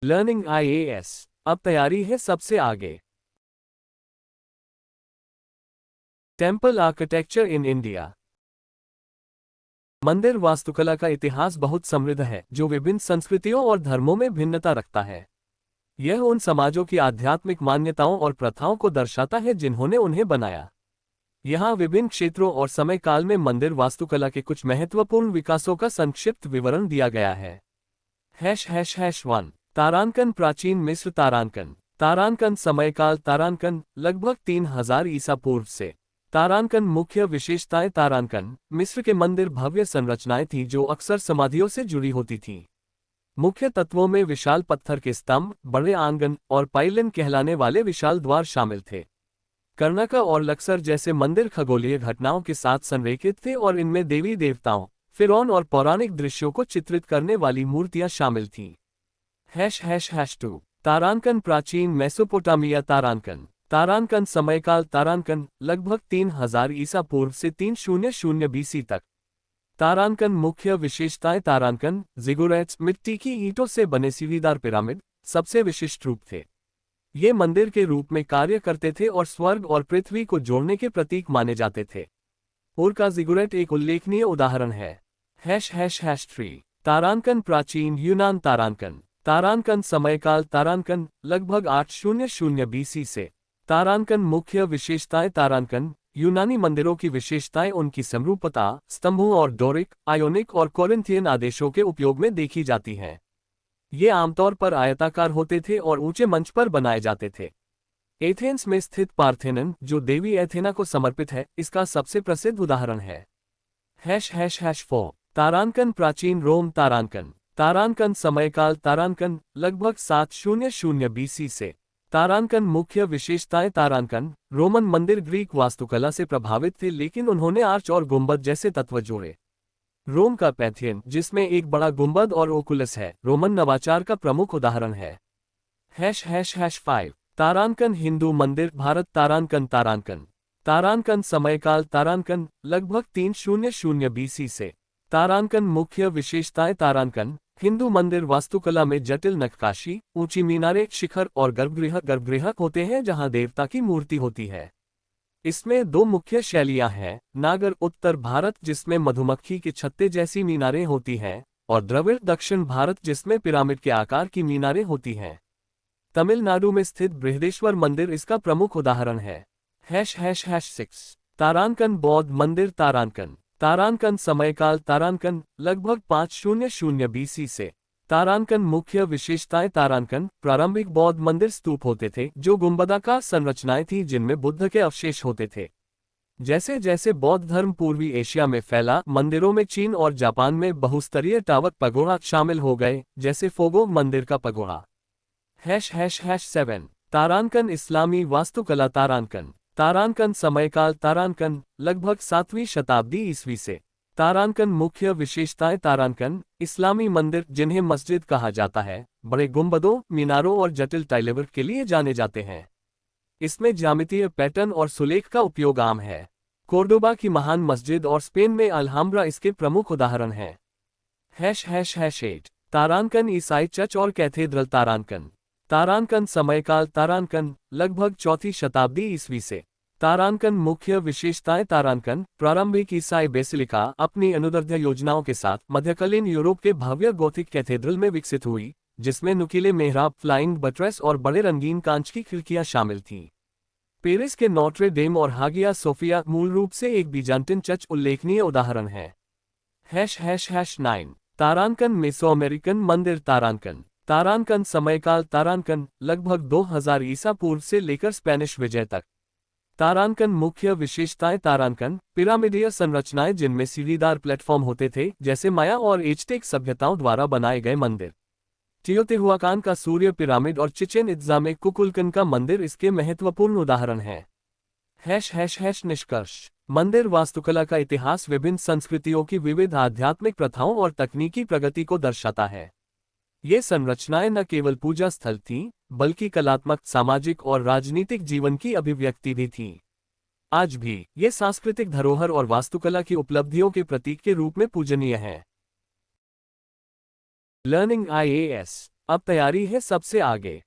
Learning IAS अब तैयारी है सबसे आगे। Temple architecture in India. मंदिर वास्तुकला का इतिहास बहुत समृद्ध है, जो विभिन्न संस्कृतियों और धर्मों में भिन्नता रखता है। यह उन समाजों की आध्यात्मिक मान्यताओं और प्रथाओं को दर्शाता है जिन्होंने उन्हें बनाया। यहाँ विभिन्न क्षेत्रों और समय काल में मंदिर वास्तुकला के कुछ महत्वपूर्ण विकासों का संक्षिप्त विवरण दिया गया है। ###1 तारांकन। प्राचीन मिस्र। तारांकन। तारांकन समयकाल। तारांकन लगभग 3000 ईसा पूर्व से। तारांकन मुख्य विशेषताएं। तारांकन मिस्र के मंदिर भव्य संरचनाएं थीं जो अक्सर समाधियों से जुड़ी होती थीं। मुख्य तत्वों में विशाल पत्थर के स्तंभ, बड़े आंगन और पाइलिन कहलाने वाले विशाल द्वार शामिल थे। कर्नाका और लक्सर जैसे मंदिर खगोलीय घटनाओं के साथ संरेखित थे और इनमें देवी देवताओं, फिरौन और पौराणिक दृश्यों को चित्रित करने वाली मूर्तियां शामिल थीं। ###2 तारांकन। प्राचीन मेसोपोटामिया। तारांकन। तारांकन समयकाल। तारांकन लगभग 3000 ईसा पूर्व से 300 BC तक। तारांकन मुख्य विशेषताएं। तारांकन जिगुरैट्स मिट्टी की ईंटों से बने सीढ़ीदार पिरामिड सबसे विशिष्ट रूप थे। ये मंदिर के रूप में कार्य करते थे और स्वर्ग और पृथ्वी को जोड़ने के प्रतीक माने जाते थे। और का जिगुरैट एक उल्लेखनीय उदाहरण है। ###3 तारांकन। प्राचीन यूनान। तारांकन। तारांकन समयकाल। तारांकन लगभग 800 BC से। तारांकन मुख्य विशेषताएं। तारांकन यूनानी मंदिरों की विशेषताएं उनकी समरूपता, स्तंभों और डोरिक, आयोनिक और कोरिंथियन आदेशों के उपयोग में देखी जाती हैं। ये आमतौर पर आयताकार होते थे और ऊंचे मंच पर बनाए जाते थे। एथेंस में स्थित पार्थेनन, जो देवी एथेना को समर्पित है, इसका सबसे प्रसिद्ध उदाहरण है। ###4 तारांकन। प्राचीन रोम। तारांकन। तारांकन समयकाल। तारांकन लगभग 700 BC से। तारांकन मुख्य विशेषताएं। तारांकन रोमन मंदिर ग्रीक वास्तुकला से प्रभावित थे, लेकिन उन्होंने आर्च और गुंबद जैसे तत्व जोड़े। रोम का पैथियन, जिसमें एक बड़ा गुंबद और ओकुलस है, रोमन नवाचार का प्रमुख उदाहरण है। ###5 तारांकन हिंदू मंदिर। भारत। तारांकन। तारांकन। तारांकन समयकाल। तारांकन लगभग 300 BC से। तारांकन मुख्य विशेषताएं। तारांकन हिंदू मंदिर वास्तुकला में जटिल नक्काशी, ऊंची मीनारें, शिखर और गर्भगृह होते हैं जहां देवता की मूर्ति होती है। इसमें दो मुख्य शैलियां हैं, नागर उत्तर भारत जिसमें मधुमक्खी के छत्ते जैसी मीनारें होती हैं, और द्रविड़ दक्षिण भारत जिसमें पिरामिड के आकार की मीनारें होती हैं। तमिलनाडु में स्थित बृहदेश्वर मंदिर इसका प्रमुख उदाहरण है। ###6 तारांकन बौद्ध मंदिर। तारांकन। तारांकन समयकाल। तारांकन लगभग 500 BC से। तारांकन मुख्य विशेषताएं। तारांकन प्रारंभिक बौद्ध मंदिर स्तूप होते थे, जो गुंबदाकार संरचनाएं थीं जिनमें बुद्ध के अवशेष होते थे। जैसे जैसे बौद्ध धर्म पूर्वी एशिया में फैला, मंदिरों में चीन और जापान में बहुस्तरीय टावर पगोड़ा शामिल हो गए, जैसे फोगो मंदिर का पगोड़ा। ###7 तारांकन इस्लामी वास्तुकला। तारांकन। तारांकन समयकाल। तारांकन लगभग 7वीं शताब्दी ईस्वी से। तारांकन मुख्य विशेषताएं। तारांकन इस्लामी मंदिर, जिन्हें मस्जिद कहा जाता है, बड़े गुंबदों, मीनारों और जटिल टाइलवर्क के लिए जाने जाते हैं। इसमें ज्यामितीय पैटर्न और सुलेख का उपयोग आम है। कोर्डोबा की महान मस्जिद और स्पेन में अल्हाम्ब्रा इसके प्रमुख उदाहरण हैं। ###8 तारांकन ईसाई चर्च और कैथेड्रल। तारांकन। तारांकन समयकाल। तारांकन लगभग 4वीं शताब्दी ईस्वी से। तारांकन मुख्य विशेषताएं। तारांकन प्रारंभिक ईसाई बेसिलिका अपनी अनुदैर्ध्य योजनाओं के साथ मध्यकालीन यूरोप के भव्य गोथिक कैथेड्रल में विकसित हुई, जिसमें नुकीले मेहराब, फ्लाइंग बट्रेस और बड़े रंगीन कांच की खिड़कियां शामिल थीं। पेरिस के नोट्रे डेम और हागिया सोफिया मूल रूप से एक बीजांटिन चर्च उल्लेखनीय उदाहरण है। ###9 तारांकन मेसो-अमेरिकन मंदिर। तारांकन। तारांकन समयकाल। तारांकन लगभग 2000 ईसा पूर्व से लेकर स्पेनिश विजय तक। तारांकन मुख्य विशेषताएं। तारांकन पिरामिडीय संरचनाएं जिनमें सीढ़ीदार प्लेटफॉर्म होते थे, जैसे माया और एज़टेक सभ्यताओं द्वारा बनाए गए मंदिर। टियोतिहुआकान का सूर्य पिरामिड और चिचेन इत्जा में कुकुलकन का मंदिर इसके महत्वपूर्ण उदाहरण हैं। निष्कर्ष। मंदिर वास्तुकला का इतिहास विभिन्न संस्कृतियों की विविध आध्यात्मिक प्रथाओं और तकनीकी प्रगति को दर्शाता है। ये संरचनाएं न केवल पूजा स्थल थीं, बल्कि कलात्मक, सामाजिक और राजनीतिक जीवन की अभिव्यक्ति भी थीं। आज भी ये सांस्कृतिक धरोहर और वास्तुकला की उपलब्धियों के प्रतीक के रूप में पूजनीय हैं। लर्निंग आईएएस अब तैयारी है सबसे आगे।